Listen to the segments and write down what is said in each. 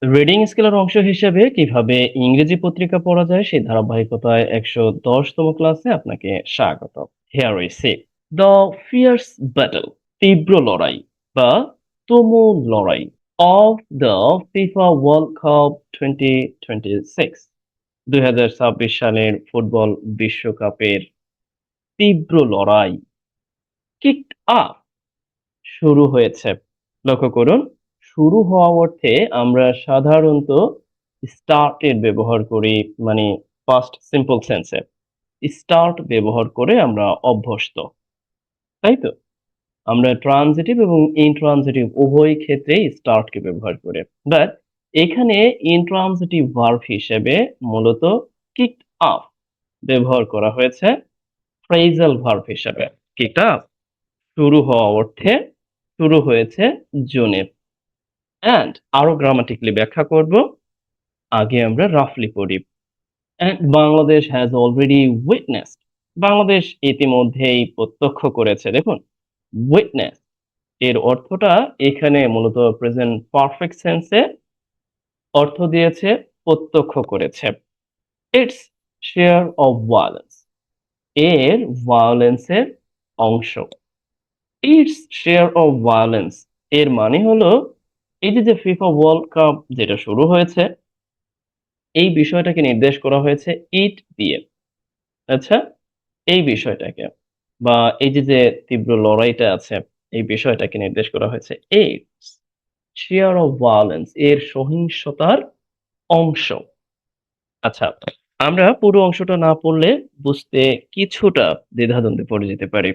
Reading স্কিলের অংশ হিসেবে কিভাবে ইংরেজি পত্রিকা পড়া যায় সেই ধারাবাহিকতায় ১১০তম ক্লাসে আপনাকে স্বাগত। Here we see the fierce battle, তীব্র লড়াই বা তুমুল লড়াই of the FIFA World Cup 2026, ২০২৬ সালের ফুটবল বিশ্বকাপের তীব্র লড়াই কিকড আপ, শুরু হয়েছে। লক্ষ্য করুন, শুরু হওয়া অর্থে আমরা সাধারণত স্টার্টেড ব্যবহার করি, মানে পাস্ট সিম্পল সেন্সে স্টার্ট ব্যবহার করে আমরা অভ্যস্ত, তাই তো? আমরা ট্রানজিটিভ এবং ইনট্রানজিটিভ উভয় ক্ষেত্রেই স্টার্টকে ব্যবহার করি। বাট এখানে ইনট্রানজিটিভ ভার্ব হিসেবে মূলত কিকড আপ ব্যবহার করা হয়েছে ফ্রেজাল ভার্ব হিসেবে। কিকড আপ শুরু হওয়া অর্থে শুরু হয়েছে জুনে। অ্যান্ড আরো গ্রামাটিক্যালি ব্যাখ্যা করব, আগে আমরা রাফলি পড়ি। And Bangladesh has already witnessed, Bangladesh ইতিমধ্যেই প্রত্যক্ষ করেছে। দেখুন, উইটনেস এর অর্থটা এখানে মূলত প্রেজেন্ট পারফেক্ট সেন্সে অর্থ দিয়েছে প্রত্যক্ষ করেছে। ইটস শেয়ার অফ ভায়োলেন্স, এর ভায়োলেন্সের অংশ। ইটস শেয়ার অফ ভায়োলেন্স এর মানে হলো এই যে ফিফা ওয়ার্ল্ড কাপ যেটা শুরু হয়েছে, এই বিষয়টাকে নির্দেশ করা হয়েছে ইট দিয়ে। আচ্ছা, এই বিষয়টাকে বা এই যে তীব্র লড়াইটা আছে, এই বিষয়টাকে নির্দেশ করা হয়েছে ইটস শেয়ার অফ ভায়োলেন্স, এর সহিংসতার অংশ। আচ্ছা, আমরা পুরো অংশটা না পড়লে বুঝতে কিছুটা দ্বিধাদ্বন্দ্বে পড়ে যেতে পারি।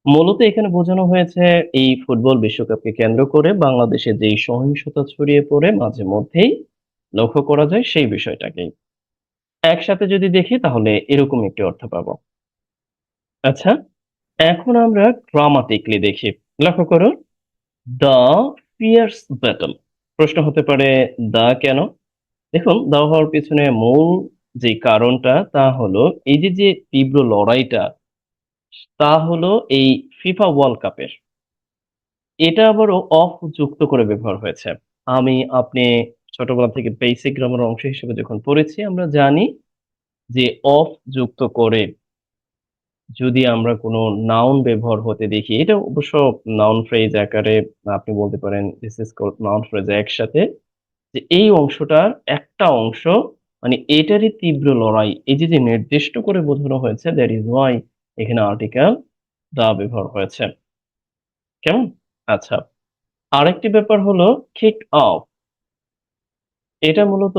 মূলত এখানে বোঝানো হয়েছে এই ফুটবল বিশ্বকাপকে কেন্দ্র করে বাংলাদেশে যেই সহিংসতা ছড়িয়ে পড়ে মাঝে মধ্যেই লক্ষ্য করা যায় সেই বিষয়টাকেই। একসাথে যদি দেখি তাহলে এরকম একটি অর্থ পাবো। আচ্ছা, এখন আমরা গ্রামাটিক্যালি দেখি। লক্ষ্য করুন, দ্য ফিয়ার্স ব্যাটল, প্রশ্ন হতে পারে দ্য কেন? দেখুন, দ্য হওয়ার পিছনে মূল যে কারণটা তা হলো এই যে তীব্র লড়াইটা, তা হলো এই ফিফা ওয়ার্ল্ড কাপের। এটা আবারও অফ যুক্ত করে ব্যবহার হয়েছে। আমি আপনি ছোটবেলা থেকে বেসিক গ্রামার অংশ হিসেবে যখন পড়েছি আমরা জানি যে অফ যুক্ত করে যদি আমরা কোনো নাউন ব্যবহার হতে দেখি, এটা অবশ্য নাউন ফ্রেজ আকারে আপনি বলতে পারেন this is called noun phrase একসাথে, যে এই অংশটার একটা অংশ, মানে এটারই তীব্র লড়াই, এই যে নির্দিষ্ট করে বোঝানো হয়েছে, দ্যাট ইজ ওয়াই এখানে আর্টিকেল দা ব্যবহার হয়েছে। কেমন? আচ্ছা, আরেকটি ব্যাপার হলো কিক অফ, এটা মূলত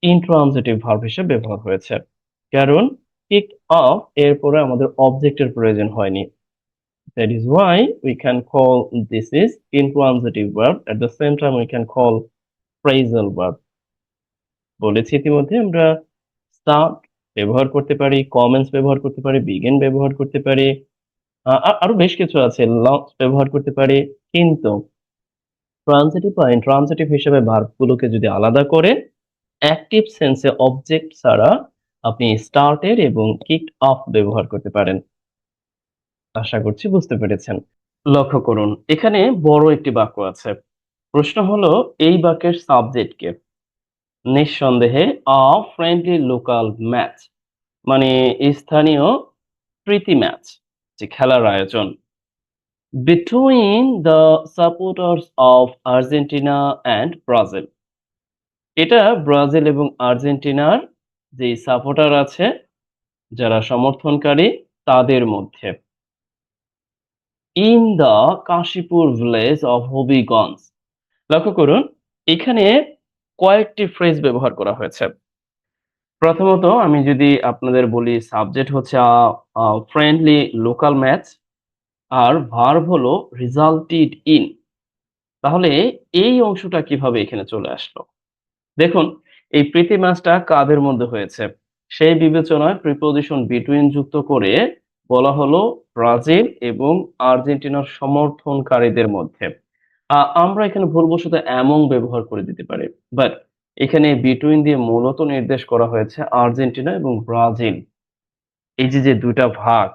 ইন্ট্রানজিটিভ ভার্ব হিসেবে ব্যবহার হয়েছে। কারণ কিক অফ এর পরে আমাদের অবজেক্টের প্রয়োজন হয়নি। That is why we can call this is intransitive verb. At the same time, we can call phrasal verb. বলেছি ইতিমধ্যে আমরা start ব্যবহার করতে পারি, commence ব্যবহার করতে পারি, begin ব্যবহার করতে পারি, আরো বেশ কিছু আছে, launch ব্যবহার করতে পারি। কিন্তু ট্রান্সিটিভ বা ইন্ট্রান্সিটিভ হিসেবে ভার্বগুলোকে যদি আলাদা করে অ্যাক্টিভ সেন্সে অবজেক্ট ছাড়া আপনি স্টার্টেড এবং কিকড অফ ব্যবহার করতে পারেন। আশা করছি বুঝতে পেরেছেন। লক্ষ্য করুন, এখানে বড় একটি বাক্য আছে। প্রশ্ন হলো এই বাক্যের সাবজেক্ট কে? নিঃসন্দেহে আ ফ্রেন্ডলি লোকাল ম্যাচ, মানে স্থানীয় প্রীতি ম্যাচ, যে খেলার আয়োজন between the supporters of Argentina and Brazil. এটা ব্রাজিল এবং আর্জেন্টিনার যে সাপোর্টার আছে, যারা সমর্থনকারী, তাদের মধ্যে। In the Kashipur village of Habiganj. লক্ষ্য করুন, এখানে কয়েকটি ফ্রেজ ব্যবহার করা হয়েছে। প্রথমত আমি যদি আপনাদের বলি সাবজেক্ট হচ্ছে ফ্রেন্ডলি লোকাল ম্যাচ, আর ভার্ব হলো রিজাল্টেড ইন, তাহলে এই অংশটা কিভাবে এখানে চলে আসলো? দেখুন, এই প্রীতি ম্যাচটা কাদের মধ্যে হয়েছে সেই বিবেচনায় প্রিপোজিশন বিটুইন যুক্ত করে বলা হলো ব্রাজিল এবং আর্জেন্টিনার সমর্থনকারীদের মধ্যে। আমরা এখানে ভুলবশত এমন ব্যবহার করে দিতে পারি, বাট এখানে বিটুইন দিয়ে মূলত নির্দেশ করা হয়েছে আর্জেন্টিনা এবং ব্রাজিল, এই যে দুইটা ভাগ,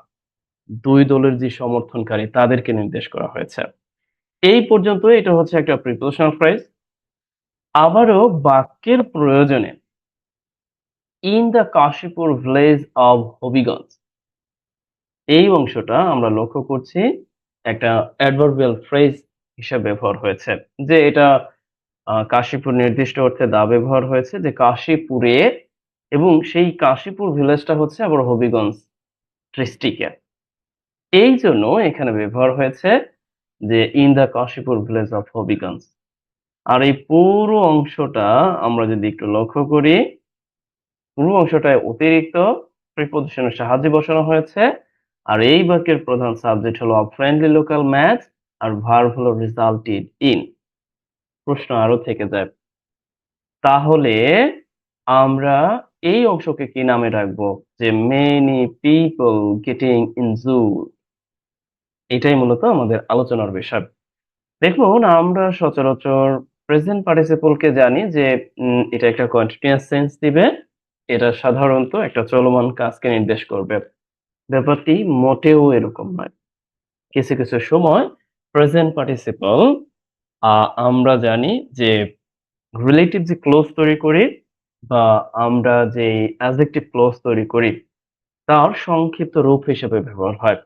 দুই দলের যে সমর্থনকারী তাদেরকে নির্দেশ করা হয়েছে। এই পর্যন্ত এটা হচ্ছে একটা প্রিপোজিশনাল ফ্রেজ। আবারও বাক্যের প্রয়োজনে in the Kashipur village of Habiganj এই অংশটা আমরা লক্ষ্য করছি একটা অ্যাডভার্বিয়াল ফ্রেজ হিসেবে ব্যবহার হয়েছে, যে এটা কাশীপুর নির্দিষ্ট অর্থে দা ব্যবহার হয়েছে, যে কাশীপুরে, এবং সেই কাশীপুর ভিলেজটা হচ্ছে আবার হবিগঞ্জ ডিস্ট্রিক্টে। এই জন্য এখানে ব্যবহার হয়েছে যে in the Kashipur village of Habiganj. আর এই পুরো অংশটা আমরা যদি একটু লক্ষ্য করি, পুরো অংশটায় অতিরিক্ত প্রিপজিশনের সাহায্যে বসানো হয়েছে। আর এই বাক্যের প্রধান সাবজেক্ট হলো আ ফ্রেন্ডলি লোকাল ম্যাচ, আর ভার্ব হলো রিজাল্টেড ইন। প্রশ্ন আরো থেকে যায়, তাহলে আমরা এই অংশকে কি নামে রাখবো? যে মেনি পিপল গেটিং ইনজুরড, এটাই মূলত আমাদের আলোচনার বিষয়। দেখুন, আমরা সচরাচর প্রেজেন্ট পার্টিসিপল কে জানি যে এটা একটা কন্টিনিউয়াস সেন্স দিবে, এটা সাধারণত একটা চলমান কাজকে নির্দেশ করবে। ব্যাপারটি মোটেও এরকম নয়। কিছু কিছু সময় প্রেজেন্ট পার্টিসিপল আমরা জানি যে রিলেটিভ যে ক্লোজ তৈরি করি, বা আমরা যে অ্যাডজেক্টিভ ক্লোজ তৈরি করি, তার সংক্ষিপ্ত রূপ হিসেবে ব্যবহার হয়।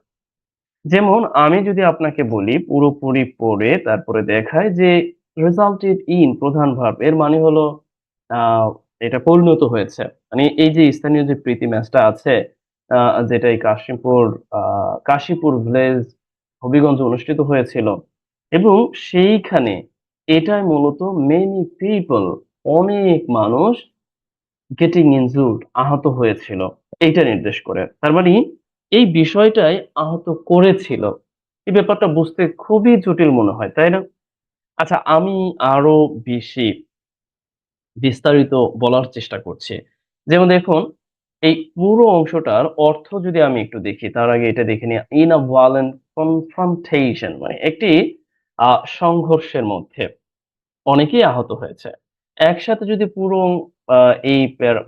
যেমন আমি যদি আপনাকে বলি পুরোপুরি পড়ে তারপরে দেখাই যে রেজাল্টেড ইন প্রধান ভার্ব, এর মানে হলো আহ, এটা পরিণত হয়েছে। মানে এই যে স্থানীয় যে প্রীতি ম্যাচটা আছে, যেটা এই কাশীপুর ভিলেজ হবিগঞ্জে অনুষ্ঠিত হয়েছিল, এবং সেইখানে এটাই মূলত মেনি পিপল, অনেক মানুষ গেটিং ইনজুরড আহত হয়েছিল, এইটা নির্দেশ করে। তার মানে এই বিষয়টাই আহত করেছিল। এই ব্যাপারটা বুঝতে খুবই জটিল মনে হয়, তাই না? আচ্ছা, আমি আরো বেশি বিস্তারিত বলার চেষ্টা করছি। যেমন দেখুন, এই পুরো অংশটার অর্থ যদি আমি একটু দেখি, তার আগে এটা দেখে নিই। ইন আ ভায়োলেন্ট কনফ্রন্টেশন, মানে একটি সংঘর্ষের মধ্যে অনেকেই আহত হয়েছে। একসাথে যদি পুরো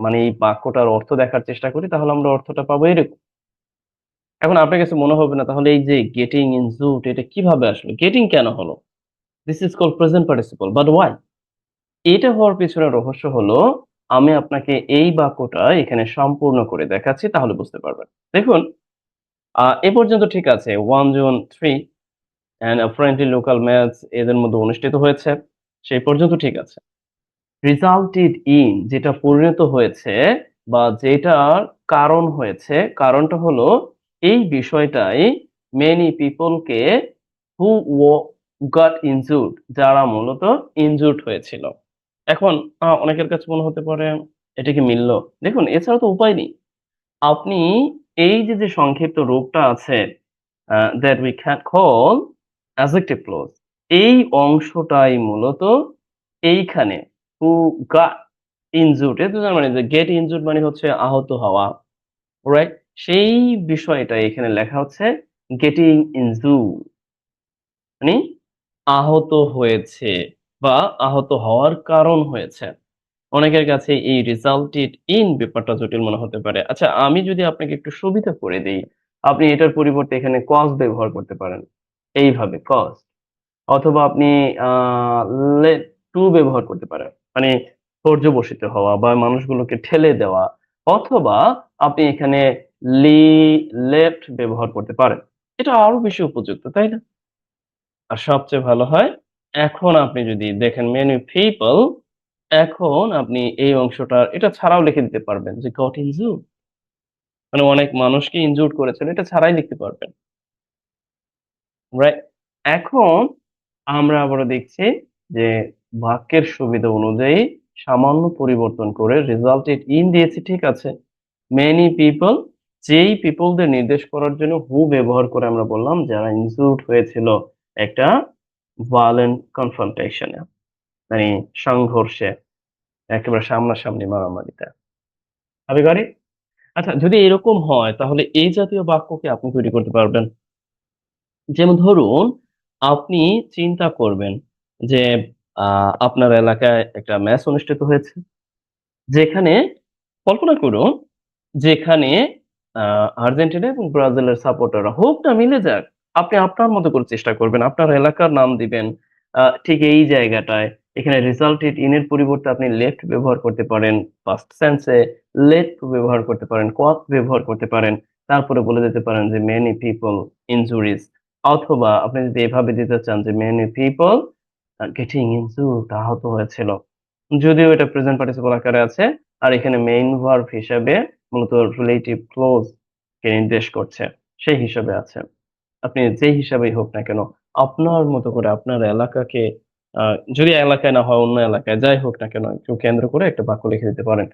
মানে এই বাক্যটার অর্থ দেখার চেষ্টা করি, তাহলে আমরা অর্থটা পাবো এরকম। এখন আপনার কাছে মনে হবে না, তাহলে এই যে গেটিং ইনজুরড এটা কিভাবে আসলো, গেটিং কেন হলো? This is called present participle, but why? এটা হওয়ার পিছনে রহস্য হলো, আমি আপনাকে এই বাক্যটা এখানে সম্পূর্ণ করে দেখাচ্ছি, তাহলে বুঝতে পারবেন। দেখুন, এ পর্যন্ত ঠিক আছে। 1 June 3 and friendly local match এদের মধ্যে অনুষ্ঠিত হয়েছে, সেই পর্যন্ত ঠিক আছে। রিজাল্টেড ইন যেটা পরিণত হয়েছে, বা যেটার কারণ হয়েছে, কারণটা হলো এই বিষয়টাই মেনি পিপলকে হু গট ইনজুর্ড, যারা মূলত ইনজুর্ড হয়েছিল। এখন অনেকের কাছে মনে হতে পারে এটা কি মিলল? দেখুন, এছাড়া তো উপায় নেই। আপনি এই যে যে সংক্ষিপ্ত রূপটা আছে, that we can call adjective clause, এই অংশটাই মূলত এইখানে হু গট ইনজুর্ড, এর মানে যে গেট ইনজুর্ড মানে হচ্ছে আহত হওয়া, রাইট? সেই বিষয়টা এখানে লেখা হচ্ছে গেটিং ইনজুর্ড, মানে আহত হয়েছে, বা আহত হওয়ার কারণ হয়েছে। অনেকের কাছে এই রিজাল্টেড ইন ব্যাপারটা জটিল মনে হতে পারে। আচ্ছা, আমি যদি আপনাকে একটু সুবিধা করে দেই, আপনি এটার পরিবর্তে এখানে কজ ব্যবহার করতে পারেন, এইভাবে কজ। অথবা আপনি আহ লেট টু ব্যবহার করতে পারেন, মানে পর্যবসিত হওয়া বা মানুষগুলোকে ঠেলে দেওয়া। অথবা আপনি এখানে লি লেফট ব্যবহার করতে পারেন। এটা আরো বেশি উপযুক্ত, তাই না? আর সবচেয়ে ভালো হয়, এখন আপনি যদি দেখেন মেনি পিপল, এখন আপনি এই অংশটা এটা ছাড়াও লিখে দিতে পারবেন যে গট ইনজুর্ড, মানে অনেক মানুষকে ইনজুর্ড করেছেন, এটা ছাড়াই লিখতে পারবেন, রাইট? এখন আমরা আবারও দেখছি যে বাক্যের সুবিধা অনুযায়ী সামান্য পরিবর্তন করে রিজাল্টেড ইন দিয়েছি, ঠিক আছে। মেনি পিপল, যেই পিপলদের নির্দেশ করার জন্য হু ব্যবহার করে আমরা বললাম যারা ইনজুর্ড হয়েছিল একটা ভায়োলেন্ট কনফ্রন্টেশনে, মানে সংঘর্ষে, একেবারে সামনাসামনি মারামারিতে। আমি পারি। আচ্ছা, যদি এরকম হয় তাহলে এই জাতীয় বাক্যকে আপনি তৈরি করতে পারবেন। যেমন ধরুন, আপনি চিন্তা করবেন যে আপনার এলাকায় একটা ম্যাচ অনুষ্ঠিত হয়েছে, যেখানে কল্পনা করুন, যেখানে আর্জেন্টিনা এবং ব্রাজিলের সাপোর্টাররা, হোক না মিলে যাক, আপনি আপনার মতো করে চেষ্টা করবেন, আপনার এলাকার নাম দিবেন, ঠিক এই জায়গাটায় এখানে রিজাল্টেড ইন এর পরিবর্তে আপনি লেফট ব্যবহার করতে পারেন, পাস্ট সেন্সে লেট ব্যবহার করতে পারেন, কজ ব্যবহার করতে পারেন। তারপরে বলে দিতে পারেন যে মেনি পিপল ইনজুরিজ, অথবা আপনি যদি এভাবে দিতে চান যে মেনি পিপল গেটিং ইনজুরড, আহত হয়েছিল। যদিও এটা প্রেজেন্ট পার্টিসিপল আকারে আছে, আর এখানে মেইন ভার্ব হিসাবে মূলত রিলেটিভ ক্লোজ কে নির্দেশ করছে, সেই হিসাবে আছে। আপনি যেই হিসাবেই হোক না কেন, আপনার মতো করে আপনার এলাকাকে যদি এলাকায় না হয় অন্য এলাকায় যাই হোক না কেন একটু কেন্দ্র করে একটা বাক্য লিখে দিতে পারেন।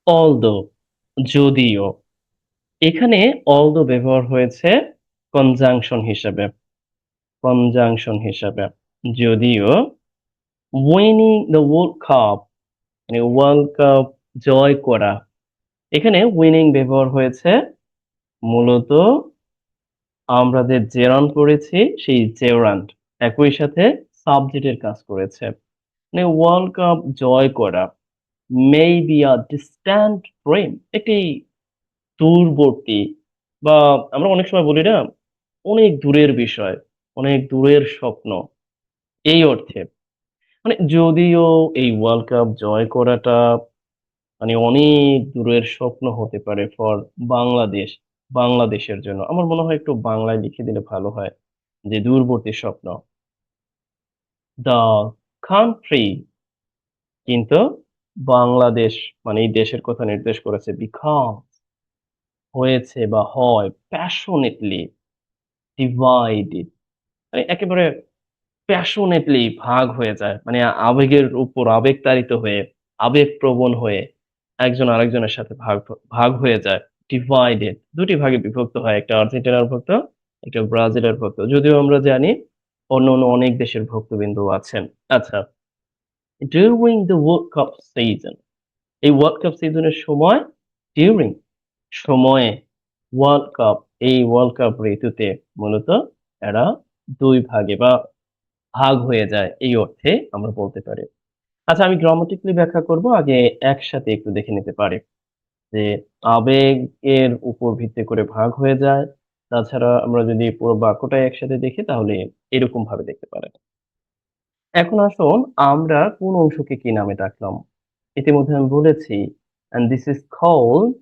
অলদো, যদিও, এখানে অলদো ব্যবহার হয়েছে কনজাংশন হিসেবে, কনজাংশন হিসেবে। যদিও উইনিং দ্য ওয়ার্ল্ড কাপ, মানে ওয়ার্ল্ড কাপ জয় করা, এখানে উইনিং ব্যবহার হয়েছে মূলত আমরা যে জেরান্ড পড়েছি সেই জেরান্ড একই সাথে সাবজেক্টের কাজ করেছে। মানে ওয়ার্ল্ড কাপ জয় করা may be a distant dream, একটি দূরবর্তী, বা আমরা অনেক সময় বলি না অনেক দূরের বিষয়, অনেক দূরের স্বপ্ন, এই অর্থে। মানে যদিও এই ওয়ার্ল্ড কাপ জয় করাটা মানে অনেক দূরের স্বপ্ন হতে পারে ফর বাংলাদেশ, বাংলাদেশের জন্য, আমার মনে হয় একটু বাংলায় লিখে দিলে ভালো হয় যে দূরবর্তী স্বপ্ন। দ্য কান্ট্রি, কিন্তু বাংলাদেশ মানে এই দেশের কথা নির্দেশ করেছে, বিকাম হয়েছে বা হয় প্যাশনেটলি ডিভাইডেড, মানে একেবারে প্যাশনেটলি ভাগ হয়ে যায়, মানে আবেগের উপর আবেগতাড়িত হয়ে, আবেগপ্রবণ হয়ে একজন আরেকজনের সাথে ভাগ ভাগ হয়ে যায়। ডিভাইডেড দুটি ভাগে বিভক্ত হয়, একটা আর্জেন্টিনার ভক্ত, একটা ব্রাজিলের ভক্ত, যদিও আমরা জানি অন্য অন্য অনেক দেশের ভক্তবিন্দু আছেন। আচ্ছা, during the world cup season, এই ওয়ার্ল্ড কাপ সিজনের সময়, ডিউরিং সময়ে, ওয়ার্ল্ড কাপ এই ওয়ার্ল্ড কাপ ঋতুতে মূলত এরা দুই ভাগে বা ভাগ হয়ে যায়, এই অর্থে আমরা বলতে পারি। আচ্ছা, আমি গ্রামাটিক্যালি ব্যাখ্যা করব, আগে একসাথে একটু দেখে নিতে পারি যে আবেগের উপর ভিত্তি করে ভাগ হয়ে যায়। তাছাড়া আমরা যদি পুরো বাক্যটাই একসাথে দেখি তাহলে এরকম ভাবে দেখতে পারেন। এখন আসুন আমরা কোন অংশকে কি নামে ডাকলাম। ইতিমধ্যে আমি বলেছি and this is called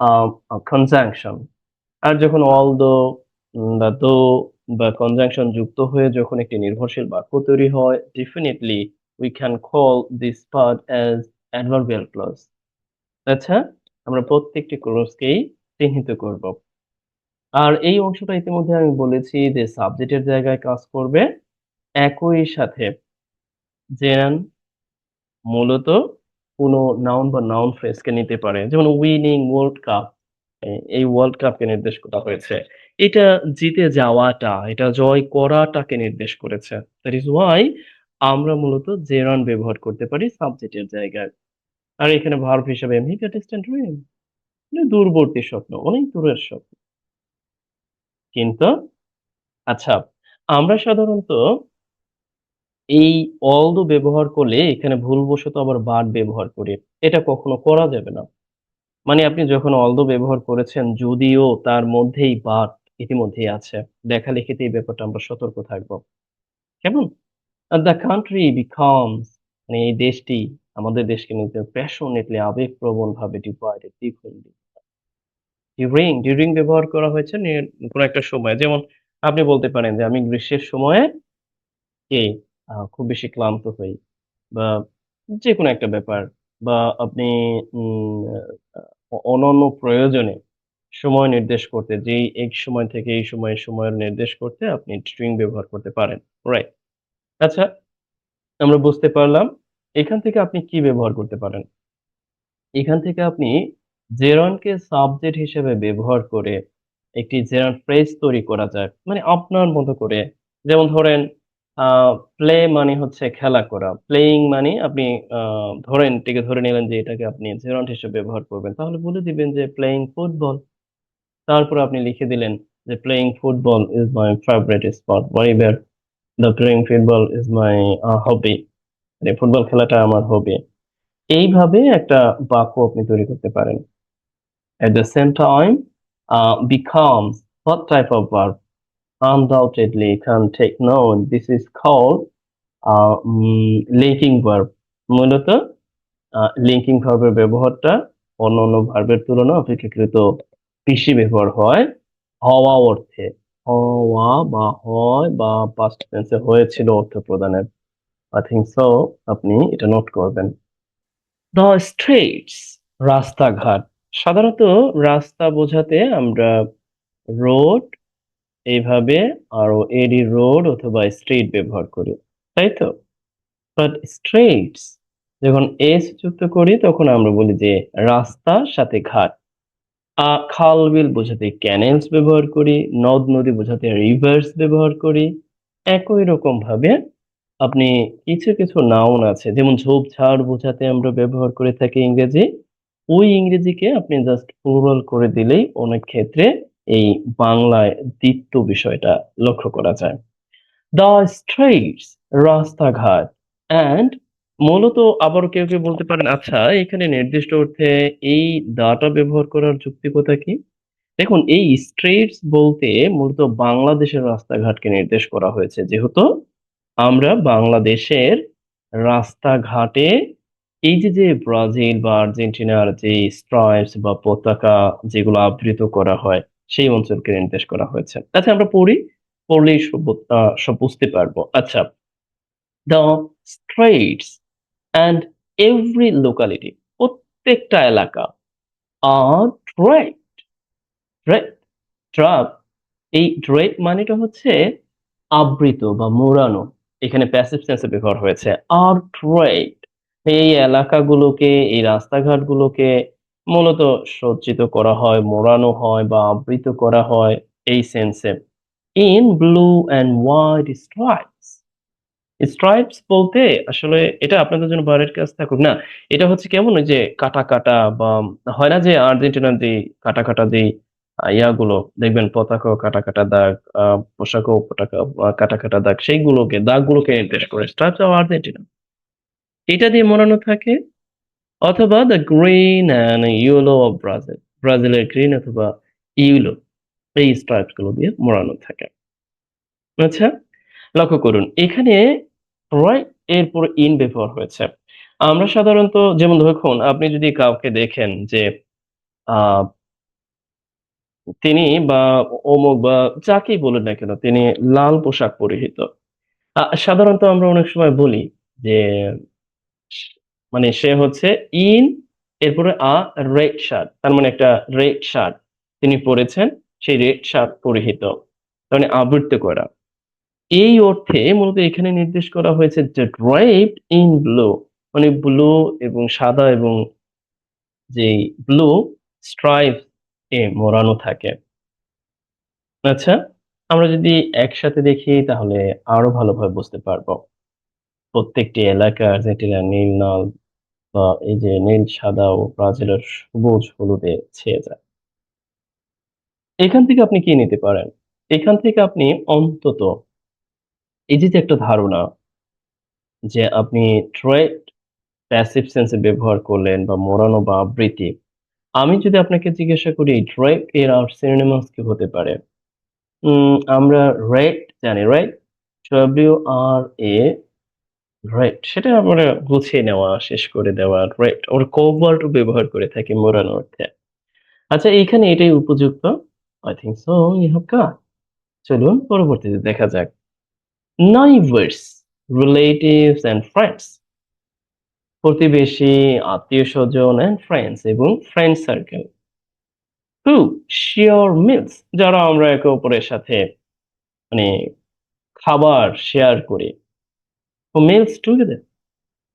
a conjunction। আর যখন although বা though বা conjunction যুক্ত হয়ে যখন একটি নির্ভরশীল বাক্য তৈরি হয়, definitely we can call this part as adverbial clause। আচ্ছা, আমরা প্রত্যেকটি ক্লজকেই চিহ্নিত করব। আর এই অংশটা ইতিমধ্যে আমি বলেছি যে সাবজেক্টের জায়গায় কাজ করবে, একই সাথে জেনান মূলত কোনো নাউন বা নাউন ফ্রেজকে নিতে পারে, যেমন উইনিং ওয়ার্ল্ড কাপ, এই ওয়ার্ল্ড কাপকে নির্দেশ করা হয়েছে। এটা জিতে যাওয়াটা, এটা জয় করাটাকে নির্দেশ করেছে। দ্যাট ইজ ওয়াই আমরা মূলত জেরান্ড ব্যবহার করতে পারি সাবজেক্টের জায়গায়। আর এখানে ভার্ব হিসেবে মেক আ ডিস্ট্যান্ট ড্রিম, মানে দূরবর্তী স্বপ্ন, অনেক দূরের স্বপ্ন। কিন্তু আচ্ছা, আমরা সাধারণত এই অলদো ব্যবহার করলে এখানে ভুলবশত আবার বাট ব্যবহার করি। এটা কখনো করা যাবে না। মানে আপনি যখন অলদো ব্যবহার করেছেন, যদিও তার মধ্যেই বাট ইতিমধ্যেই আছে, লেখালেখিতে এই ব্যাপারটা আমরা সতর্ক থাকবো। কেমন? দ্য কান্ট্রি বিকামস, মানে এই দেশটি, আমাদের দেশকে নিতে প্যাশনেটলি আবেগপ্রবণ ভাবে ডিভাইডেড, দ্বিখণ্ডিত। ডিউরিং ব্যবহার করা হয়েছে কোন একটা সময়, যেমন আপনি বলতে পারেন যে আমি গ্রীষ্মের সময়ে কি খুব বেশি ক্লান্ত হই, বা যেকোনো একটা ব্যাপার, বা আপনি অনন্য প্রয়োজনে সময় নির্দেশ করতে, যে এই সময় থেকে এই সময়ের নির্দেশ করতে আপনি স্ট্রিং ব্যবহার করতে পারেন। রাইট? আচ্ছা, আমরা বুঝতে পারলাম। এখান থেকে আপনি কি ব্যবহার করতে পারেন? এখান থেকে আপনি জেরন্ডকে সাবজেক্ট হিসেবে ব্যবহার করে একটি জেরন্ড ফ্রেজ তৈরি করা যায়। মানে আপনার মতো করে। যেমন ধরেন প্লে মানে হচ্ছে খেলা করা। প্লেয়িং মানে আপনি আ ধরেন এটাকে ধরে নিলেন যে এটাকে আপনি জেরন্ড হিসেবে ব্যবহার করবেন। তাহলে বলে দিবেন যে প্লেয়িং ফুটবল। তারপরে আপনি লিখে দিলেন যে playing football is my favourite sport. বা এবার দ্য প্লেয়িং ফুটবল ইস মাই হবি। মানে ফুটবল খেলাটা আমার হবি। এইভাবে একটা বাক্য আপনি তৈরি করতে পারেন। At the same time, becomes what type of verb? Undoubtedly can take note. This is called linking verb. মূলত লিঙ্কিং ভার্বের ব্যবহারটা অন্যান্য ভার্বের তুলনায় অপেক্ষাকৃত বেশি ব্যবহার হয় হওয়া অর্থে। হওয়া বা হয় বা পাস্ট টেন্সে হয়েছিল অর্থ প্রদানের। আই থিংক সো আপনি এটা নোট করবেন। দ্য স্ট্রিটস, রাস্তাঘাট। সাধারণত রাস্তা বোঝাতে আমরা রোড এইভাবে আরো এডি রোড অথবা স্ট্রিট ব্যবহার করি, তাই তো? বাট স্ট্রিটস যখন এস যুক্ত করি তখন আমরা বলি যে রাস্তা সাথে ঘাট। খাল বিল বোঝাতে ক্যানেলস ব্যবহার করি, নদ নদী বোঝাতে রিভার্স ব্যবহার করি। একই রকম ভাবে আপনি কিছু কিছু নাউন আছে যেমন ঝোপঝাড় বোঝাতে আমরা ব্যবহার করে থাকি ইংরেজি। ওই ইংরেজিকে আপনি জাস্ট প্লুরাল করে দিলেই অনেক ক্ষেত্রে এই বাংলায় দ্বিত্ব বিষয়টা লক্ষ্য করা যায়। দ্য স্ট্রিটস, রাস্তাঘাট। অ্যান্ড মূলত আবারও কেউ কেউ বলতে পারেন আচ্ছা এখানে নির্দিষ্ট অর্থে এই দাটা ব্যবহার করার যৌক্তিকতা কি? দেখুন এই স্ট্রিটস বলতে মূলত বাংলাদেশের রাস্তাঘাটকে নির্দেশ করা হয়েছে, যেহেতু আমরা বাংলাদেশের রাস্তাঘাটে এই যে যে ব্রাজিল বা আর্জেন্টিনার যে স্ট্রাইপস বা পতাকা যেগুলো আবৃত করা হয় সেই অঞ্চলকে নির্দেশ করা হয়েছে। আচ্ছা আমরা পড়ি, পড়লেই সব বুঝতে পারবো। আচ্ছা, the streets and every locality, প্রত্যেকটা এলাকা আর ড্রেপ, ড্রেপ, ড্রাপ। এই ড্রেপ মানেটা হচ্ছে আবৃত বা মোড়ানো। এখানে প্যাসিভ টেন্সে ব্যবহার হয়েছে। আর ড্রেপ, এই এলাকাগুলোকে এই রাস্তাঘাটগুলোকে মূলত সজ্জিত করা হয়, মোড়ানো হয় বা আবৃত করা হয় এই সেন্সে। In blue and white stripes. Stripes বলতে আসলে এটা আপনাদের জন্য বাইরের কাজ থাকুক না, এটা হচ্ছে কেমন ওই যে কাটা কাটা বা হয় না যে আর্জেন্টিনার যে কাটা কাটা যে ইয়াগুলো দেখবেন পতাকাও কাটা কাটা দাগ, পোশাকও পতাকা কাটা কাটা দাগ, সেইগুলোকে দাগগুলোকে নির্দেশ করে স্ট্রাইপস অফ আর্জেন্টিনা এটা দিয়ে মোড়ানো থাকে। অথবা the green and yellow of Brazil, ব্রাজিলের গ্রিন অথবা ইয়েলো এই স্ট্রাইপস গুলো দিয়ে মোড়ানো থাকে। আচ্ছা, লক্ষ্য করুন এখানে রাইট এরপর ইন ব্যবহার হয়েছে। আমরা সাধারণত যেমন দেখুন আপনি যদি কাউকে দেখেন যে আহ তিনি বা অমুক বা যাকেই বলেন না কেন তিনি লাল পোশাক পরিহিত, সাধারণত আমরা অনেক সময় বলি যে মানে সে হচ্ছে ইন এরপরে রেড শার্ট, তার মানে একটা রেড শার্ট তিনি পরেছেন, সেই রেড শার্ট পরিহিত মানে আবৃত্ত করা। এই অর্থে মূলত এখানে নির্দেশ করা হয়েছে যে ড্রেপড ইন ব্লু, মানে ব্লু এবং সাদা এবং যে ব্লু স্ট্রাইপ এ মোড়ানো থাকে। আচ্ছা, আমরা যদি একসাথে দেখি তাহলে আরো ভালোভাবে বুঝতে পারবো। প্রত্যেকটি এলাকা আর্জেন্টিনা নীল লাল বা এই যে নীল সাদা ও ব্রাজিলের সবুজ হলুদে ছেয়ে যায়। এখান থেকে আপনি কি নিতে পারেন? এখান থেকে আপনি অন্তত এই যে যে একটা ধারণা যে আপনি ট্রেড প্যাসিভ সেন্সে ব্যবহার করলেন বা মোড়ানো বা আবৃত্তি। আমি যদি আপনাকে জিজ্ঞাসা করি ড্রেপ এর আর সিনোনিমাস কি হতে পারে? আমরা রেড জানি, রাইট? WRA, রাইট, সেটা আমরা গুছিয়ে নেওয়া শেষ করে দেওয়া, রাইট, আমরা কভার ব্যবহার করে থাকি মোড়ানো অর্থে। আচ্ছা এইখানে এটাই উপযুক্ত। I think so you have got. চলুন পরবর্তীতে দেখা যাক। নাইবার্স, রিলেটিভস এন্ড ফ্রেন্ডস, প্রতিবেশী, আত্মীয়-স্বজন এন্ড ফ্রেন্ডস এবং ফ্রেন্ড সার্কেল। হু শেয়ার মিলস, যারা আমরা একে অপরের সাথে মানে খাবার শেয়ার করি। হু মিলস টুগেদার,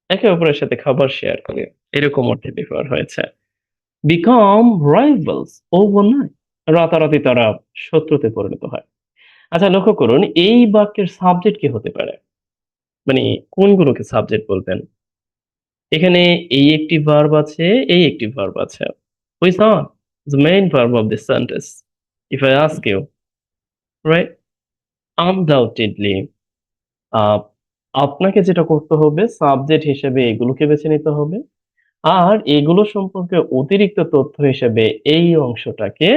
একে অপরের সাথে খাবার শেয়ার করে, এরকম অর্থে ব্যবহার হয়েছে। বিকাম রাইভালস ওভারনাইট, রাতারাতি তারা শত্রুতে পরিণত হয়। আচ্ছা লক্ষ্য করুন এই বাক্যের সাবজেক্ট কি হতে পারে? মানে কোনগুলোকে সাবজেক্ট বলবেন? এখানে এই একটি ভার্ব আছে, এই একটি ভার্ব আছে। Which are the main verb of this sentence? If I ask you, right? Undoubtedly, আহ আপনাকে যেটা করতে হবে সাবজেক্ট হিসেবে এগুলোকে বেছে নিতে হবে, আর এগুলো সম্পর্কে অতিরিক্ত তথ্য হিসেবে এই অংশটাকে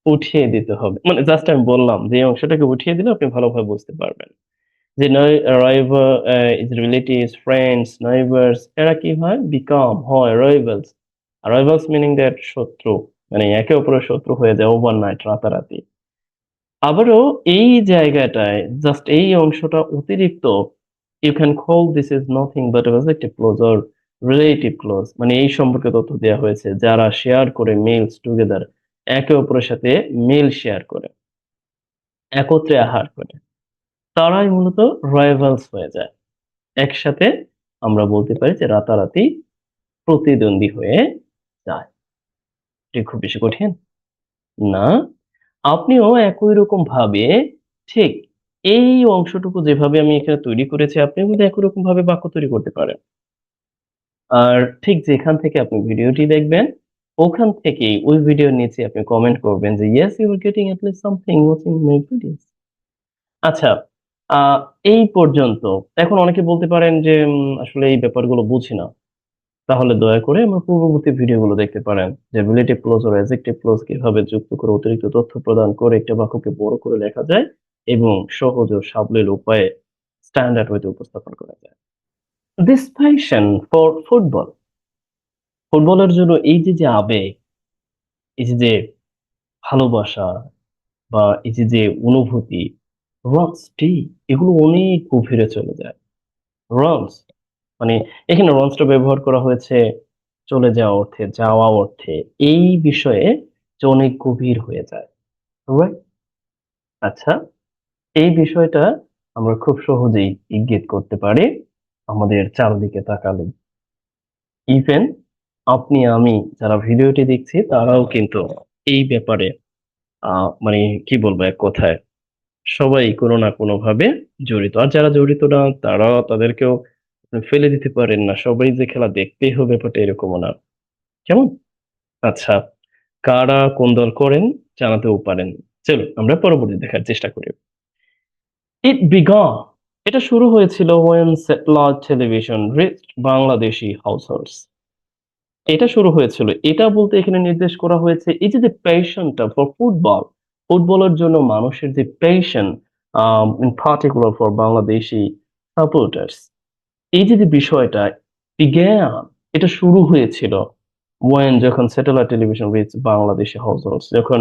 উঠিয়ে দিতে হবে, মানে জাস্ট আমি বললাম যে এই অংশটাকে উঠিয়ে দিলে আপনি ভালোভাবে বুঝতে পারবেন যে rival is relatives, friends, neighbours, এরা কি হয়, বিকাম হয় রাইভালস। রাইভালস মিনিং দ্যাট শত্রু, মানে একে অপরের শত্রু হয়ে যায় ওভারনাইট, রাতারাতি। আবারও এই জায়গাটায় জাস্ট এই অংশটা অতিরিক্ত, you can call this is nothing but objective clause or relative clause, মানে এই সম্পর্কে তথ্য দেওয়া হয়েছে যারা শেয়ার করে, মেলস টুগেদার, একে অপরের সাথে মেল শেয়ার করে, একত্রে আহার করে, তারাই মূলত রাইভালস হয়ে যায় একসাথে। আমরা বলতে পারি যে রাতারাতি প্রতিদ্বন্দ্বী হয়ে যায়। এটি খুব বেশি কঠিন না। আপনিও একই রকম ভাবে, ঠিক এই অংশটুকু যেভাবে আমি এখানে তৈরি করেছি, আপনিও কিন্তু একই রকম ভাবে বাক্য তৈরি করতে পারেন। আর ঠিক যেখান থেকে আপনি ভিডিওটি দেখবেন, ওখান থেকেই ওই ভিডিওর নিচে আপনি কমেন্ট করবেন যে yes you are getting at least something watching my videos. আচ্ছা, আহ এই পর্যন্ত। এখন অনেকে বলতে পারেন যে আসলে এই ব্যাপারগুলো বুঝি না, তাহলে দয়া করে আমার পূর্ববর্তী ভিডিওগুলো দেখতে পারেন যে রিলেটিভ ক্লোজ ও অ্যাডজেক্টিভ ক্লোজ কিভাবে যুক্ত করে অতিরিক্ত তথ্য প্রদান করে একটা বাক্যকে বড় করে লেখা যায় এবং সহজ ও সাবলীল উপায়ে স্ট্যান্ডার্ড ওয়েতে উপস্থাপন করা যায়। দিস প্যাশন ফর ফুটবল, ফুটবলের জন্য এই যে যে আবেগ, এই যে যে ভালোবাসা, বা এই যে যে অনুভূতি, রানস টি, এগুলো অনেক গভীরে চলে যায়। রানস মানে এখানে রন্সটা ব্যবহার করা হয়েছে চলে যাওয়া অর্থে, যাওয়া অর্থে, এই বিষয়ে যে অনেক গভীর হয়ে যায়। Right? আচ্ছা, এই বিষয়টা আমরা খুব সহজেই ইঙ্গিত করতে পারি আমাদের চারদিকে তাকালে। ইভেন আপনি আমি যারা ভিডিওটি দেখছি তারাও কিন্তু এই ব্যাপারে মানে কি বলবো, এক কথায় সবাই কোনো না কোনো ভাবে জড়িত। আর যারা জড়িত না তারা তাদেরকেও আপনি ফেলে দিতে পারেন না, সবাই যে খেলা দেখতেই হবে ব্যাপারটা এরকমও না। কেমন? আচ্ছা, কারা কোন দল করেন জানাতেও পারেন। চলো আমরা পরবর্তী দেখার চেষ্টা করি। ইট বিগন, এটা শুরু হয়েছিল when satellite television reached Bangladeshi হাউসহোল্ডস। এটা শুরু হয়েছিল, এটা বলতে এখানে নির্দেশ করা হয়েছে এই যে যে প্যাশনটা ফর ফুটবল, ফুটবলের জন্য মানুষের যে passion, in particular for Bangladeshi supporters, এই যে যে বিষয়টা বিজ্ঞান, এটা শুরু হয়েছিল যখন satellite television reach Bangladeshi households, যখন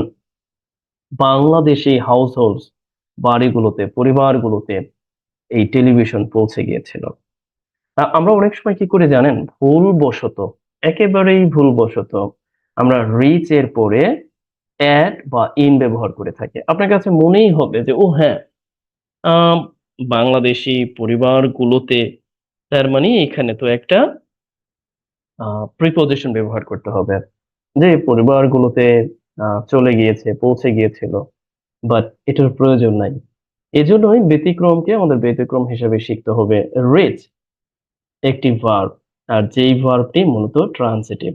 বাংলাদেশি হাউসহোল্ডস, বাড়িগুলোতে, পরিবারগুলোতে এই টেলিভিশন পৌঁছে গিয়েছিল। আমরা অনেক সময় কি করে জানেন, ভুলবশত, একেবারেই ভুলবশত আমরা রিচ এর পরে অ্যাড বা ইন ব্যবহার করে থাকি। আপনার কাছে মনেই হবে যে ও হ্যাঁ, আম, বাংলাদেশি পরিবারগুলোতে, তার মানে এখানে তো একটা প্রিপোজিশন ব্যবহার করতে হবে যে পরিবারগুলোতে চলে গিয়েছে, পৌঁছে গিয়েছিল, বাট এটার প্রয়োজন নাই। এজন্যই ব্যতিক্রমকে আমাদের ব্যতিক্রম হিসেবে শিখতে হবে। রিচ একটি ভার্ব, আর যেই ভার্বটি মূলত ট্রান্সিটিভ।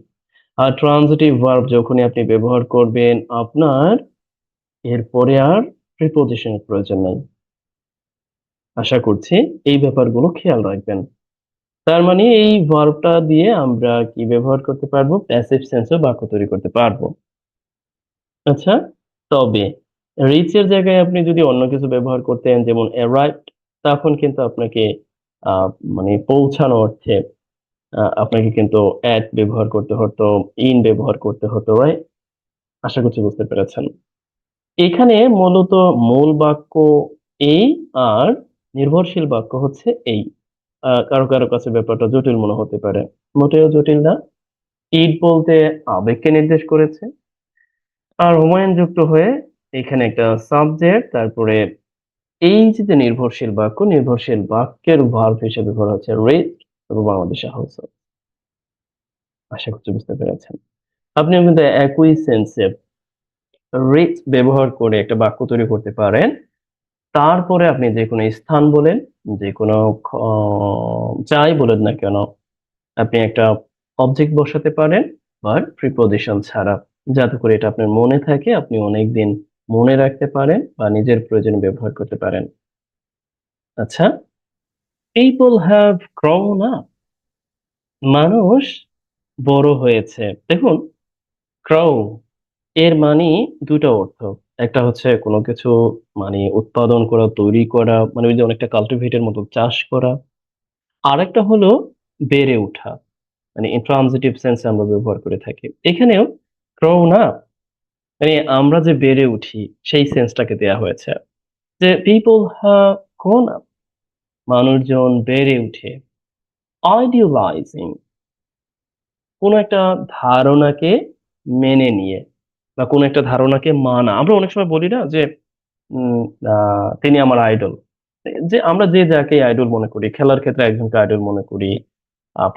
আর ট্রান্সিটিভ ভার্ব যখনই আপনি ব্যবহার করবেন, আপনার এরপরে আর প্রিপোজিশনের প্রয়োজন নাই। আশা করছি এই ব্যাপারগুলো খেয়াল রাখবেন। তার মানে এই ভার্বটা দিয়ে আমরা কি ব্যবহার করতে পারবো, প্যাসিভ সেন্সে বাক্য তৈরি করতে পারবো। আচ্ছা, তবে রিচ এর জায়গায় আপনি যদি অন্য কিছু ব্যবহার করতেন, যেমন অ্যারাইভড, তখন কিন্তু আপনাকে আহ মানে পৌঁছানো অর্থে আপনাকে কিন্তু অ্যাট ব্যবহার করতে হতো, ইন ব্যবহার করতে হতো, রাইট? আশা করছি বুঝতে পেরেছেন। এখানে মূলত মূল বাক্য এই, আর নির্ভরশীল বাক্য হচ্ছে এই। কারো কারো কাছে ব্যাপারটা জটিল মনে হতে পারে, মোটেও জটিল না। ইট বলতে আবেগকে নির্দেশ করেছে, আর হুমায়ুন যুক্ত হয়ে এখানে একটা সাবজেক্ট, তারপরে এই যে নির্ভরশীল বাক্য, নির্ভরশীল বাক্যের ভার্ব হিসেবে ব্যবহার হচ্ছে রেড এবং বাংলাদেশে হাউস। আশা করছি বুঝতে পেরেছেন। আপনিও কিন্তু একই সেন্সে রিচ ব্যবহার করে একটা বাক্য তৈরি করতে পারেন। তারপরে আপনি যে কোনো স্থান বলেন, যে কোনো যাই বলেন না কেন, আপনি একটা অবজেক্ট বসাতে পারেন, বাট প্রিপোজিশন ছাড়া, যাতে করে এটা আপনার মনে থাকে, আপনি অনেকদিন মনে রাখতে পারেন বা নিজের প্রয়োজনে ব্যবহার করতে পারেন। আচ্ছা, পিপল হ্যাভ গ্রোন আপ, মানুষ বড় হয়েছে। দেখুন, গ্রো এর মানে ২ টা অর্থ। একটা হচ্ছে কোনো কিছু মানে উৎপাদন করা, তৈরি করা, মানে ওই যে অনেকটা কাল্টিভেটের মতো চাষ করা। আরেকটা হলো বেড়ে ওঠা। মানে ইন্ট্রানজিটিভ সেন্স এ আমরা ব্যবহার করে থাকি। এখানেও grown up মানে আমরা যে বেড়ে উঠি সেই সেন্সটাকে দেয়া হয়েছে। যে people have grown up মানুষজন বেড়ে উঠে। idealizing কোনো একটা ধারণাকে মেনে নিয়ে বা কোনো একটা ধারণাকে মানা। আমরা অনেক সময় বলি না যে উম আ তিনি আমার আইডল। যে আমরা যে যাকে আইডল মনে করি, খেলার ক্ষেত্রে একজনকে আইডল মনে করি,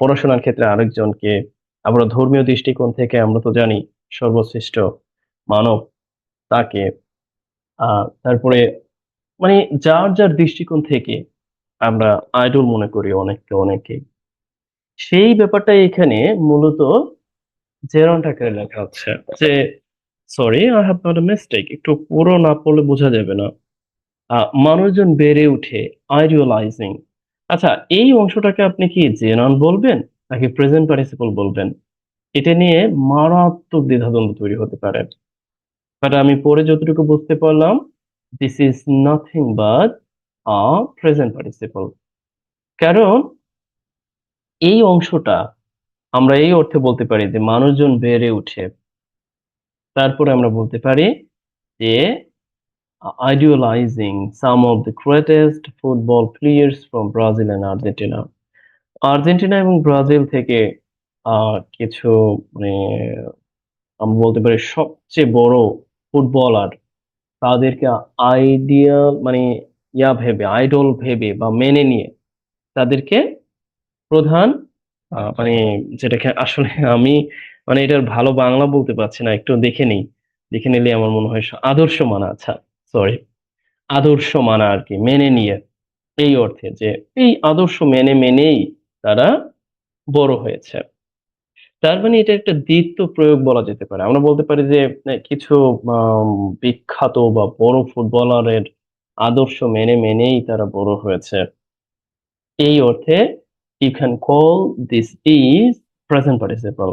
পড়াশোনার ক্ষেত্রে আরেকজনকে, আবার ধর্মীয় দৃষ্টিকোণ থেকে আমরা তো জানি সর্বশ্রেষ্ঠ মানব তাকে। আ তারপরে মানে যার দৃষ্টিকোণ থেকে আমরা আইডল মনে করি অনেকেই। সেই ব্যাপারটাই এখানে মূলত জেরন্ট আকারে লেখা হচ্ছে যে, "sorry, I have made a mistake" একটু পুরো না পড়লে বোঝা যাবে না। আ মানুষজন বেড়ে উঠে idealizing আচ্ছা এই অংশটাকে আপনি কি জেনন বলবেন নাকি প্রেজেন্ট পার্টিসিপল বলবেন? এটা নিয়ে মারাত্মক দ্বিধাদ্বন্দ্ব তৈরি হতে পারে। বাট আমি পড়ে যতটুকু বুঝতে পারলাম, this is nothing but a present participle কারণ এই অংশটা আমরা এই অর্থে বলতে পারি যে মানুষজন বেড়ে উঠে। তারপরে আমরা বলতে পারি যে idealizing some of the greatest football players from Brazil and Argentina Argentina এবং ব্রাজিল থেকে কিছু মানে আমরা বলতে পারি সবচেয়ে বড় ফুটবলার তাদেরকে আইডিয়াল মানে ভেবে আইডল ভেবে বা মেনে নিয়ে তাদেরকে প্রধান মানে যেটাকে আসলে আমি মানে এটার ভালো বাংলা বলতে পারছি না। একটু দেখে নেই। দেখে নিলে আমার মনে হয় আদর্শ মানা আচ্ছা সরি। আদর্শ মানা আরকি মেনে নিয়ে এই অর্থে যে এই আদর্শ মেনেই তারা বড় হয়েছে। তার মানে এটা একটা দ্বিত্ব প্রয়োগ বলা যেতে পারে। আমরা বলতে পারি যে কিছু আম বিখ্যাত বা বড় ফুটবলারের আদর্শ মেনেই তারা বড় হয়েছে। এই অর্থে you can call this is present participle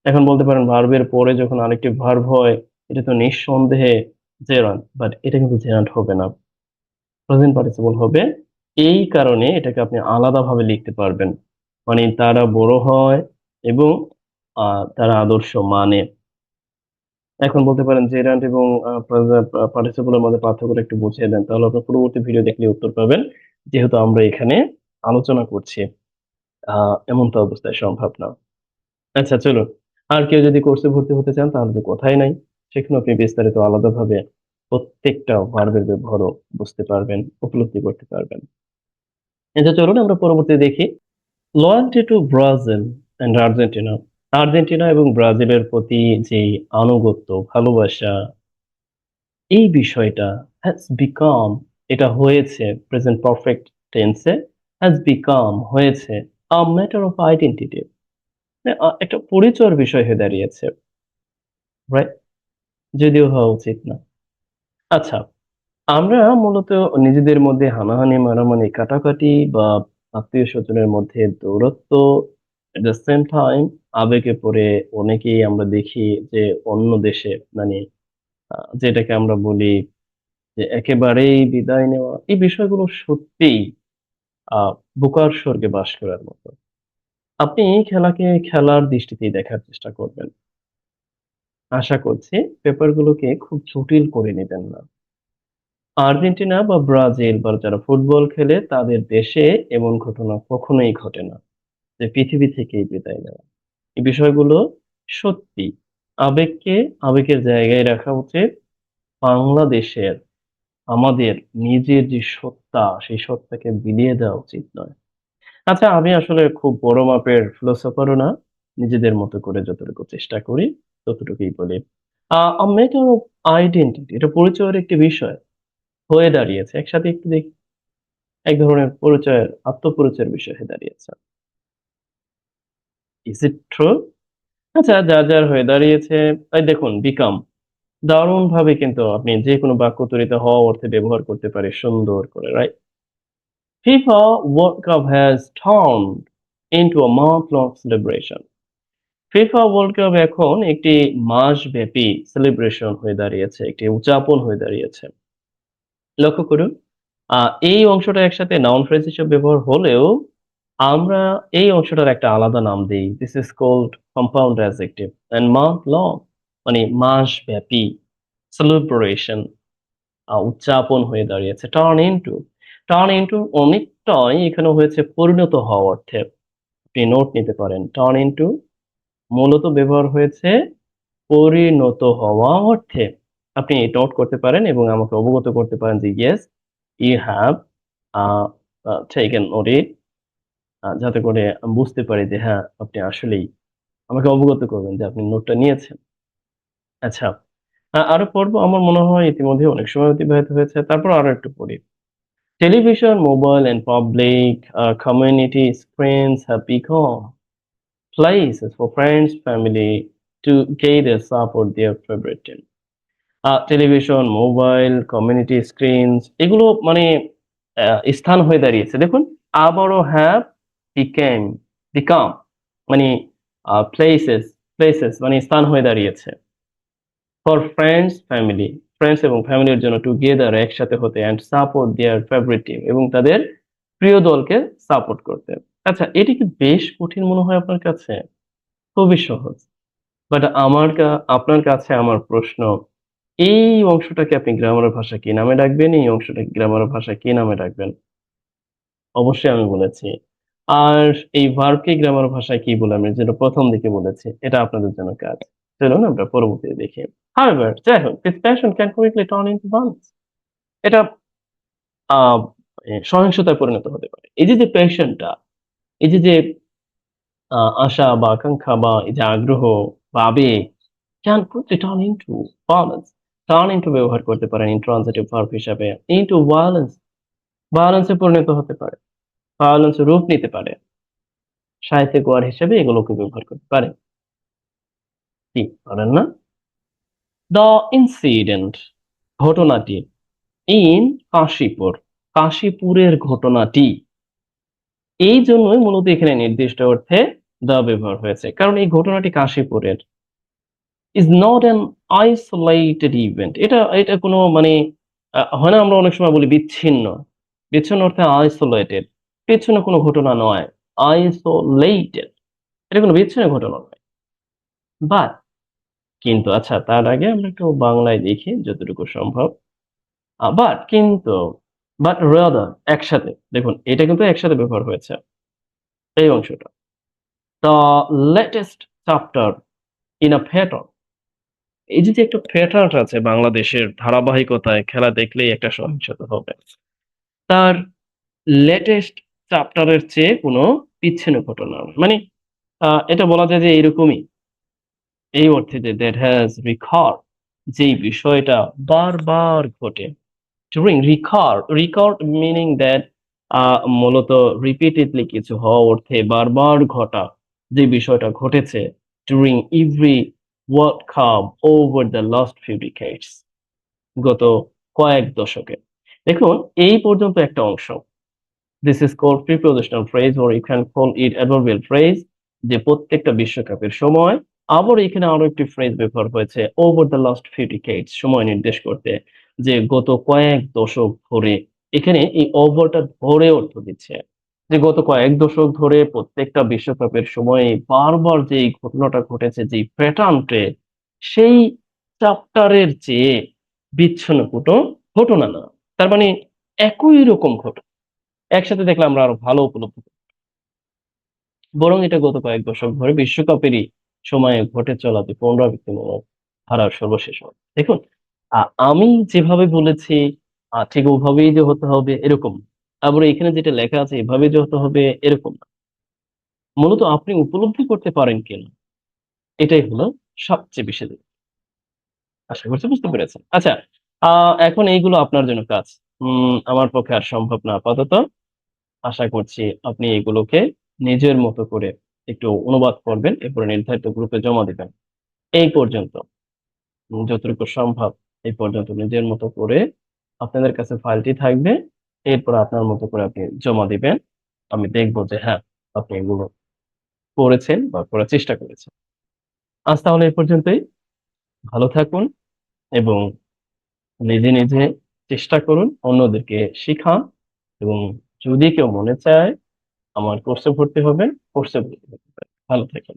এখন বলতে পারেন ভার্বের পরে যখন আরেকটি ভার্ব হয় এটা তো নিঃসন্দেহে gerund বাট এটা কিন্তু gerund হবে না। প্রেজেন্ট পার্টিসিপল হবে। এই কারণে এটাকে আপনি আলাদাভাবে লিখতে পারবেন। মানে তারা বড় হয় এবং তারা আদর্শ মানে। এখন বলতে পারেন জেরান্ড এবং প্রেজেন্ট পার্টিসিপল এর মধ্যে পার্থক্যটা একটু বুঝিয়ে দেন। তাহলে আপনার পরবর্তী ভিডিও দেখলে উত্তর পাবেন। যেহেতু আমরা এখানে আলোচনা করছি। আ এমন তো অবস্থায় সম্ভব না। আচ্ছা চলুন। আর কেউ যদি কোর্সে ভর্তি হতে চান তাহলে তো কথাই নাই। সেখানেও আপনি বিস্তারিত আলাদাভাবে প্রত্যেকটা ভার্বের ব্যবহারও বুঝতে পারবেন, উপলব্ধি করতে পারবেন। আচ্ছা চলুন আমরা পরবর্তীতে দেখি। Loyalty to Brazil and Argentina. Argentina এবং ব্রাজিলের প্রতি যেই আনুগত্য, ভালোবাসা, এই বিষয়টা has become এটা হয়েছে প্রেজেন্ট পারফেক্ট টেন্সে has become হয়েছে a matter of identity একটা পরিচয়ের বিষয় হয়ে দাঁড়িয়েছে। রাইট? যদিও হওয়া উচিত না। আচ্ছা, আমরা মূলত নিজেদের মধ্যে হানাহানি, মারামারি, কাটাকাটি বা আত্মীয়স্বজনের মধ্যে দূরত্ব at the same time আবেগে পড়ে অনেকেই আমরা দেখি যে অন্য দেশে মানে যেটাকে আমরা বলি যে একেবারেই বিদায় নেওয়া। এই বিষয়গুলো সত্যিই আ বোকার স্বর্গে বাস করার মতো। আপনি খেলাকে খেলার দৃষ্টিতেই দেখার চেষ্টা করবেন। আশা করছি ব্যাপারগুলোকে খুব জটিল করে নিবেন না। আর্জেন্টিনা বা ব্রাজিল বা যারা ফুটবল খেলে তাদের দেশে এমন ঘটনা কখনোই ঘটে না যে পৃথিবী থেকেই বিদায় নেওয়া। এই বিষয়গুলো সত্যি। আবেগকে আবেগের জায়গায় রাখা উচিত। বাংলাদেশের আমাদের নিজের যে সত্তা, সেই সত্তাকে বিলিয়ে দেওয়া উচিত নয়। আচ্ছা আমি আসলে খুব বড় মাপের ফিলোসোফারও না। নিজেদের মতো করে যতটুকু চেষ্টা করি ততটুকুই বলি। a matter of identity এটা পরিচয়ের একটি বিষয় হয়ে দাঁড়িয়েছে। একসাথে একটু দেখি। এক ধরনের পরিচয়ের আত্মপরিচয়ের বিষয় হয়ে দাঁড়িয়েছে। Is it true? আচ্ছা যার হয়ে দাঁড়িয়েছে এই দেখুন become দারুণভাবে কিন্তু আপনি যেকোনো বাক্য তৈরিতে হওয়া অর্থে ব্যবহার করতে পারি সুন্দর করে, right? FIFA World Cup has turned into a month-long celebration. FIFA World cup এখন একটি মাসব্যাপী সেলিব্রেশন হয়ে দাঁড়িয়েছে, একটি উদযাপন হয়ে দাঁড়িয়েছে। লক্ষ্য করুন, এই অংশটা একসাথে নাউন ফ্রেজ হিসেবে ব্যবহার হলেও আমরা এই অংশটার একটা আলাদা নাম দেই। This is called compound adjective and month long, মানে মাসব্যাপী সেলিব্রেশন, উদযাপন হয়ে দাঁড়িয়েছে। টার্ন ইনটু অনেকটাই এখানে হয়েছে পরিণত হওয়া অর্থে। আপনি নোট নিতে পারেন। টার্ন ইনটু মূলত ব্যবহার হয়েছে পরিণত হওয়া অর্থে। আপনি নোট করতে পারেন এবং আমাকে অবগত করতে পারেন যে yes you have taken note it, যাতে করে আমি বুঝতে পারি যে হ্যাঁ আপনি আসলেই আমাকে অবগত করবেন যে আপনি নোটটা নিয়েছেন। আচ্ছা, আরো পড়বো, আমার মনে হয় ইতিমধ্যে অনেক সময় অতিবাহিত হয়েছে, তারপর আরো একটু পড়ি। Television, mobile, and public community screens have become places for friends, family to gather, support their favorite team. Television, mobile, community screens এগুলো মানে স্থান হয়ে দাঁড়িয়েছে। দেখুন, আবারও হ্যাভ বিকেম, বিকাম মানে প্লেসেস, প্লেসেস মানে স্থান হয়ে দাঁড়িয়েছে। ফর ফ্রেন্ডস, ফ্যামিলি, ফ্রেন্ডস এবং ফ্যামিলির জন্য টুগেদার একসাথে হতে and support their favourite team এবং তাদের প্রিয় দলকে সাপোর্ট করতে। আচ্ছা, এটি কি বেশ কঠিন মনে হয় আপনার কাছে? খুবই সহজ। বাট আপনার কাছে আমার প্রশ্ন, এই অংশটাকে আপনি গ্রামারের ভাষায় কি নামে ডাকবেন? এই অংশটাকে গ্রামারের ভাষায় কি নামে ডাকবেন? অবশ্যই আমি বলেছি। আর এই ভার্বকে গ্রামার ভাষায় কি বলে আমি যেটা প্রথম দিকে বলেছি, এটা আপনাদের জন্য কাজ। চলুন আমরা পরবর্তীতে দেখি। However, যাই হোক, this passion can quickly turn into violence. এটা আহ সহিংসতায় পরিণত হতে পারে। এই যে প্যাশনটা, এই যে আশা বা আকাঙ্ক্ষা বা এই যে আগ্রহ বা আবেগ can quickly turn into violence. Turn into ব্যবহার করতে পারেন intransitive verb হিসাবে। into violence, violence এ পরিণত হতে পারে। violence রূপ নিতে পারে। সাহিত্যিক ওয়ার্ড হিসেবে এগুলোকে ব্যবহার করতে পারেন। কি পারেন না? দ্য ইনসিডেন্ট, ঘটনাটি, ইন কাশীপুর, কাশীপুরের ঘটনাটি, এই জন্যই মূলত এখানে নির্দিষ্ট অর্থে দ্য ব্যবহার হয়েছে, কারণ এই ঘটনাটি কাশীপুরের। Is not an isolated event, এটা এটা কোনো মানে হয় না, আমরা অনেক সময় বলি বিচ্ছিন্ন, বিচ্ছিন্ন অর্থে আইসোলেটেড, বিচ্ছিন্ন কোনো ঘটনা নয়, আইসোলেটেড, এটা কোনো বিচ্ছিন্ন ঘটনা নয়। বাট, কিন্তু, আচ্ছা তার আগে আমরা একটু বাংলায় দেখি যতটুকু সম্ভব। বাট কিন্তু, বাট রাদার একসাথে, দেখুন এটা কিন্তু একসাথে ব্যবহার হয়েছে এই অংশটা। The latest chapter in a pattern, এই যে একটা প্যাটার্ন আছে বাংলাদেশের ধারাবাহিকতায়, খেলা দেখলেই একটা সহিংসতা হবে। তার লেটেস্ট চ্যাপ্টারের চেয়ে কোনো বিচ্ছিন্ন ঘটনা নয়। মানে এটা বলা যায় যে এরকমই, এই অর্থে যে দ্যাট হ্যাজ রিকার্ড, যেই বিষয়টা বারবার ঘটে। রিকর্ড মিনিং দ্যাট, মূলত রিপিটেডলি কিছু হওয়া অর্থে বারবার ঘটা, যে বিষয়টা ঘটেছে during every World Cup over the last few decades, গত কয়েক দশকে। দেখুন, এই পর্যন্ত একটা অংশ, this is called prepositional phrase or you can call it adverbial phrase, যে প্রত্যেকটা বিশ্বকাপের সময়। আবার এখানে আরো একটি ফ্রেজ ব্যবহার হয়েছে, ওভার দ্য লাস্ট ফিউ ডিকেডস, সময় নির্দেশ করতে, যে গত কয়েক দশক ধরে। এখানে এই ওভারটা ধরে অর্থ দিচ্ছে যে গত কয়েক দশক ধরে প্রত্যেকটা বিশ্বকাপের সময়ে বারবার যে এই ঘটনাটা ঘটেছে, যে প্যাটার্নটে, সেই চ্যাপ্টারের চেয়ে বিচ্ছিন্ন কোনো ঘটনা না। তার মানে একই রকম ঘটনা একসাথে দেখলে আমরা আরো ভালো উপলব্ধি করি। বরং এটা গত কয়েক দশক ধরে বিশ্বকাপেরই সময়ে ঘটে চলা যে পুনরাবৃত্তিমূলক ধারার সর্বশেষ মত। দেখুন, আমি যেভাবে বলেছি ঠিক ওভাবেই যে হতে হবে এরকম না। আবার এখানে যেটা লেখা আছে এভাবে যে হতে হবে এরকম না। মূলত আপনি উপলব্ধি করতে পারেন কিনা, এটাই হলো সবচেয়ে বেশি দিক। আশা করছি বুঝতে পেরেছেন। আচ্ছা, এখন এইগুলো আপনার জন্য কাজ। আমার পক্ষে আর সম্ভব না আপাতত। আশা করছি আপনি এগুলোকে নিজের মতো করে একটু অনুবাদ করবেন, এরপরে নির্ধারিত গ্রুপে জমা দিবেন। এই পর্যন্ত, যতটুকু সম্ভব এই পর্যন্ত নিজের মতো করে আপনাদের কাছে ফাইলটি থাকবে। এরপর আপনার মতো করে আপনি জমা দিবেন। আমি দেখবো যে হ্যাঁ, আপনি এগুলো করেছেন বা করার চেষ্টা করেছেন। আজ তাহলে এই পর্যন্তই। ভালো থাকুন এবং নিজে নিজে চেষ্টা করুন, অন্যদেরকে শিখান এবং যদি কেউ মনে চায় আমার কোর্সে ভর্তি হবেন, কোর্সে ভর্তি হতে পারেন। ভালো থাকুন।